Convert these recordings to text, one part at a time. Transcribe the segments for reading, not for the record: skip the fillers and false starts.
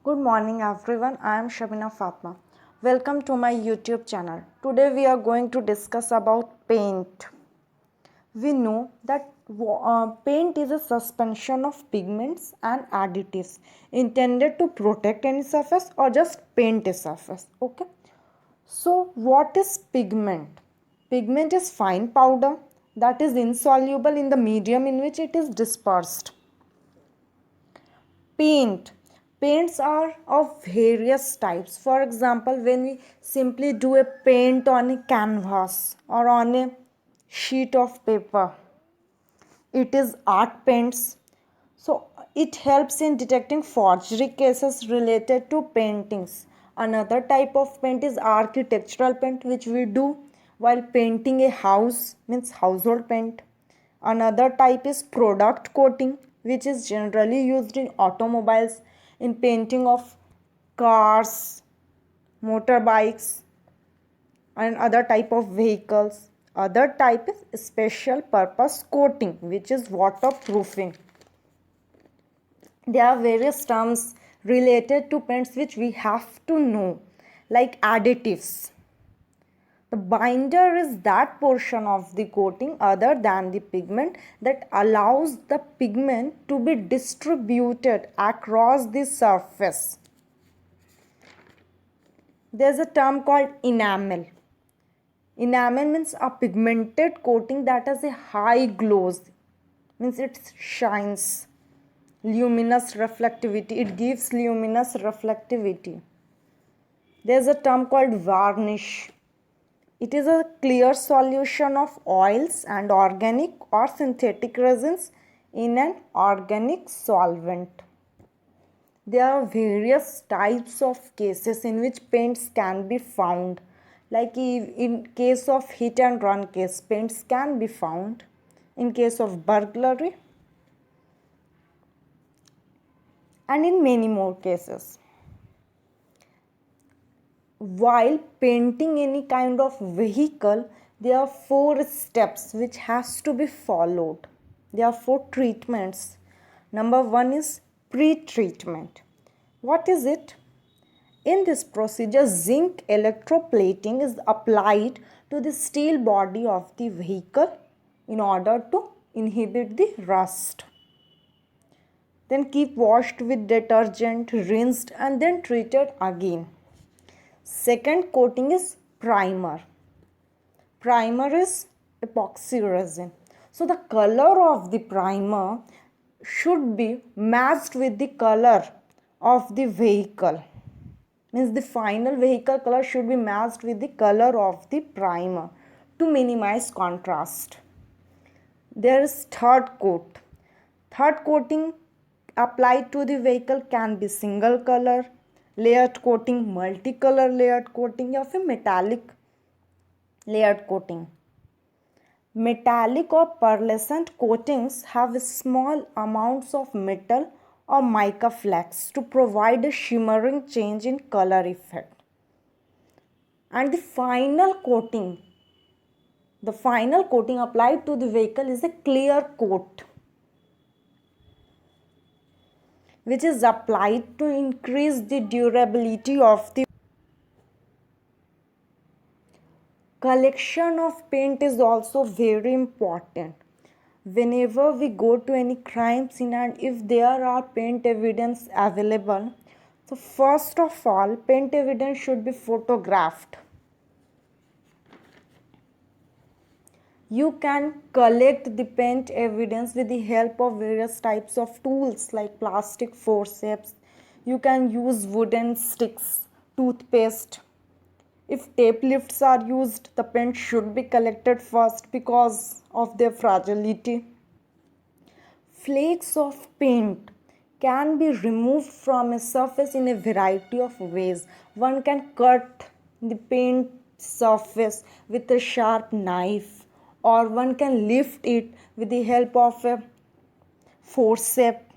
Good morning everyone, I am Shabina Fatma. Welcome to my YouTube channel. Today we are going to discuss about paint. We know that paint is a suspension of pigments and additives intended to protect any surface or just paint a surface. Okay. So what is pigment? Pigment is fine powder that is insoluble in the medium in which it is dispersed. Paint. Paints are of various types. For example, when we simply do a paint on a canvas or on a sheet of paper, it is art paints. So it helps in detecting forgery cases related to paintings. Another type of paint is architectural paint, which we do while painting a house, means household paint. Another type is product coating, which is generally used in automobiles in painting of cars, motorbikes, and other type of vehicles. Other type is special purpose coating, which is waterproofing. There are various terms related to paints which we have to know, like additives. The binder is that portion of the coating other than the pigment that allows the pigment to be distributed across the surface. There's a term called enamel. Enamel means a pigmented coating that has a high gloss, means it shines. Luminous reflectivity, it gives luminous reflectivity. There's a term called varnish. It is a clear solution of oils and organic or synthetic resins in an organic solvent. There are various types of cases in which paints can be found. Like in case of hit and run case, paints can be found. In case of burglary, and in many more cases. While painting any kind of vehicle, there are 4 steps which has to be followed. There are 4 treatments. Number 1 is pre-treatment. What is it? In this procedure, zinc electroplating is applied to the steel body of the vehicle in order to inhibit the rust. Then keep washed with detergent, rinsed and then treated again. Second coating is primer. Primer is epoxy resin. So the color of the primer should be matched with the color of the vehicle. Means the final vehicle color should be matched with the color of the primer to minimize contrast. There is third coat. Third coating applied to the vehicle can be single color, layered coating, multicolor layered coating, or metallic layered coating. Metallic or pearlescent coatings have small amounts of metal or mica flakes to provide a shimmering change in color effect. And the final coating applied to the vehicle is a clear coat, which is applied to increase the durability of the collection of paint is also very important. Whenever we go to any crime scene and if there are paint evidence available, so first of all, paint evidence should be photographed. You can collect the paint evidence with the help of various types of tools like plastic forceps. You can use wooden sticks, toothpaste. If tape lifts are used, the paint should be collected first because of their fragility. Flakes of paint can be removed from a surface in a variety of ways. One can cut the paint surface with a sharp knife, or one can lift it with the help of a forceps,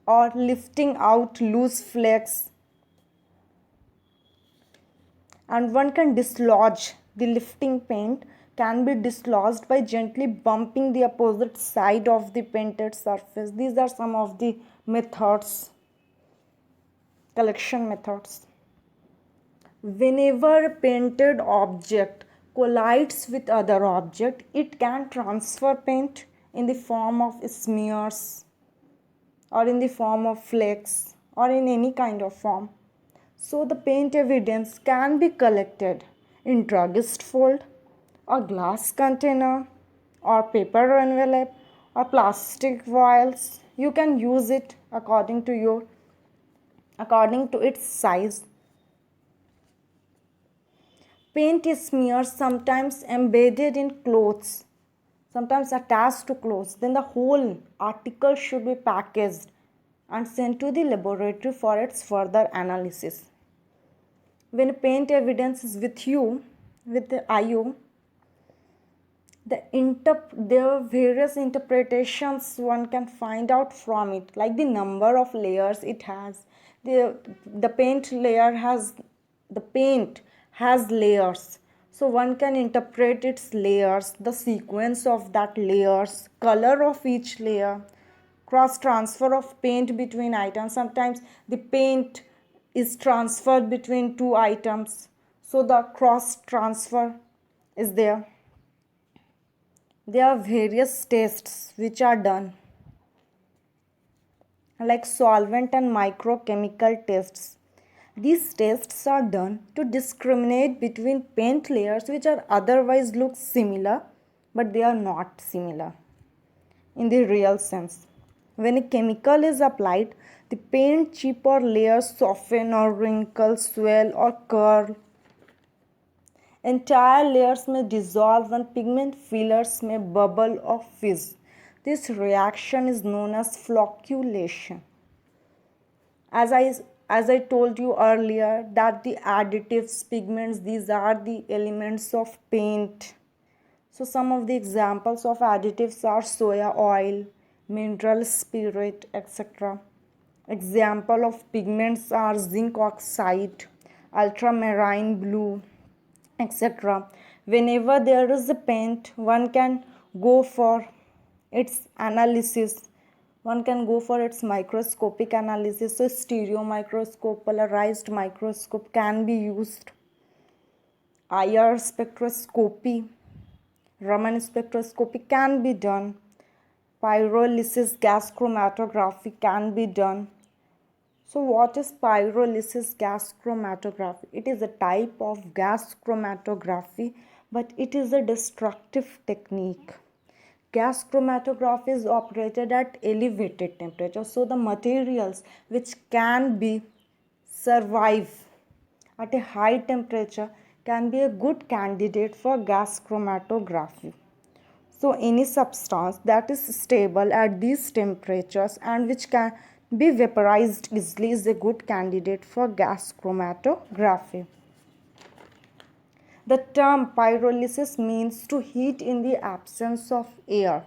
or lifting out loose flakes, and one can dislodge the lifting paint can be dislodged by gently bumping the opposite side of the painted surface. These are some of the methods. collection methods. Whenever a painted object collides with other object, it can transfer paint in the form of smears or in the form of flakes or in any kind of form. So the paint evidence can be collected in druggist fold or glass container or paper envelope or plastic vials. You can use it according to its size. Paint smears sometimes embedded in clothes, sometimes attached to clothes. Then the whole article should be packaged and sent to the laboratory for its further analysis. When paint evidence is with you, with the IO, there are various interpretations one can find out from it, like the number of layers it has. The paint has layers, so one can interpret its layers, the sequence of that layers, color of each layer, cross transfer of paint between items. Sometimes the paint is transferred between two items, so the cross transfer is there. There are various tests which are done, like solvent and microchemical tests. These tests are done to discriminate between paint layers which are otherwise look similar, but they are not similar in the real sense. When a chemical is applied, the paint chip or layers soften or wrinkle, swell or curl. Entire layers may dissolve and pigment fillers may bubble or fizz. This reaction is known as flocculation. As I told you earlier that the additives, pigments, these are the elements of paint. So some of the examples of additives are soya oil, mineral spirit, etc. Example of pigments are zinc oxide, ultramarine blue, etc. Whenever there is a paint, one can go for its analysis. One can go for its microscopic analysis. So stereo microscope, polarized microscope can be used. IR spectroscopy, Raman spectroscopy can be done. Pyrolysis gas chromatography can be done. So what is pyrolysis gas chromatography? It is a type of gas chromatography, but it is a destructive technique. Gas chromatography is operated at elevated temperature, so the materials which can be survive at a high temperature can be a good candidate for gas chromatography. So any substance that is stable at these temperatures and which can be vaporized easily is a good candidate for gas chromatography. The term pyrolysis means to heat in the absence of air.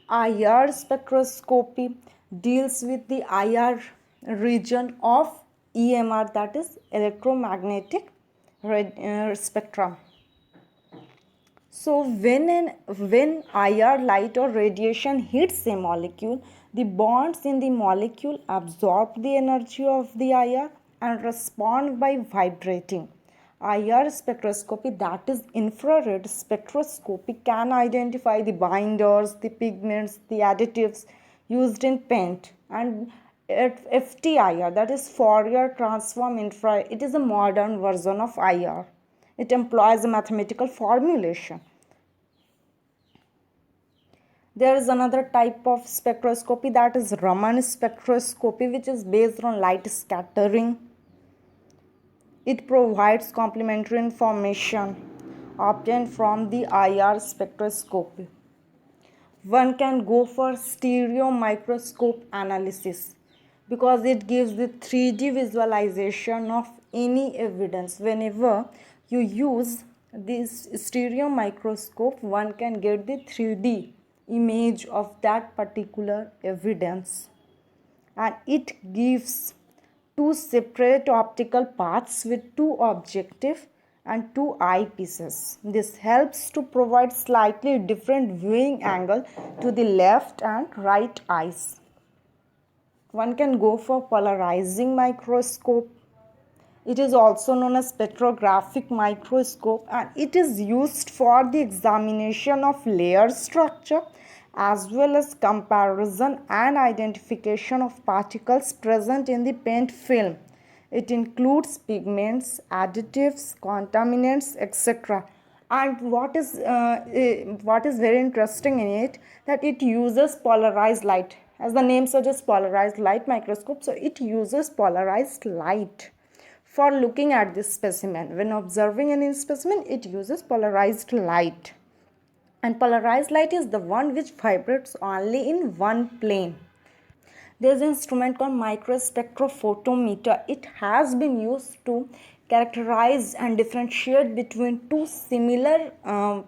IR spectroscopy deals with the IR region of EMR, that is electromagnetic spectrum. So when IR light or radiation hits a molecule, the bonds in the molecule absorb the energy of the IR and respond by vibrating. IR spectroscopy, that is infrared spectroscopy, can identify the binders, the pigments, the additives used in paint. And FTIR, that is Fourier transform infrared, it is a modern version of IR. It employs a mathematical formulation. There is another type of spectroscopy, that is Raman spectroscopy, which is based on light scattering. It provides complementary information obtained from the IR spectroscopy. One can go for stereo microscope analysis because it gives the 3D visualization of any evidence. Whenever you use this stereo microscope, one can get the 3D image of that particular evidence, and it gives two separate optical paths with two objective and two eyepieces. This helps to provide slightly different viewing angle to the left and right eyes. One can go for polarizing microscope. It is also known as spectrographic microscope, and it is used for the examination of layer structure as well as comparison and identification of particles present in the paint film. It includes pigments, additives, contaminants, etc. And what is very interesting in it, that it uses polarized light. As the name suggests, polarized light microscope. So it uses polarized light for looking at this specimen. When observing any specimen, it uses polarized light. And polarized light is the one which vibrates only in one plane. There is an instrument called microspectrophotometer. It has been used to characterize and differentiate between two similar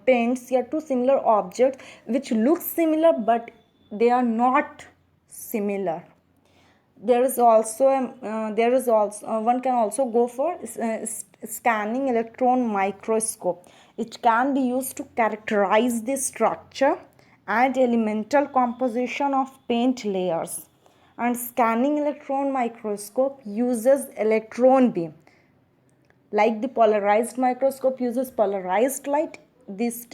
paints or two similar objects which look similar but they are not similar. One can also go for scanning electron microscope. It can be used to characterize the structure and elemental composition of paint layers. And scanning electron microscope uses electron beam. Like the polarized microscope uses polarized light, this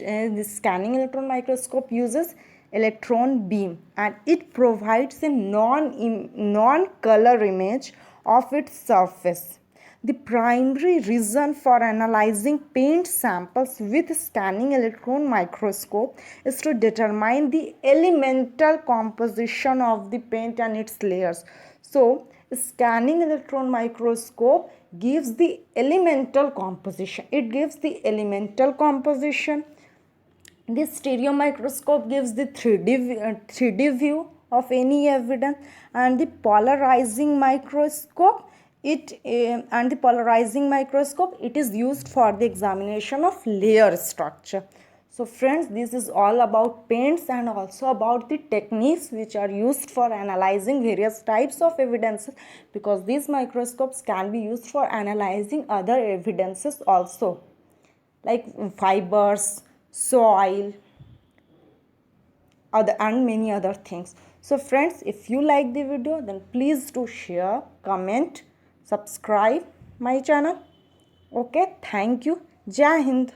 scanning electron microscope uses electron beam, and it provides a non-color image of its surface. The primary reason for analyzing paint samples with scanning electron microscope is to determine the elemental composition of the paint and its layers. So, scanning electron microscope gives the elemental composition. It gives the elemental composition. The stereo microscope gives the 3D view of any evidence, and the polarizing microscope it is used for the examination of layer structure. So friends, this is all about paints and also about the techniques which are used for analyzing various types of evidences, because these microscopes can be used for analyzing other evidences also, like fibers, soil, and many other things. So friends, if you like the video, then please do share, comment, subscribe my channel. Okay, thank you. Jai Hind.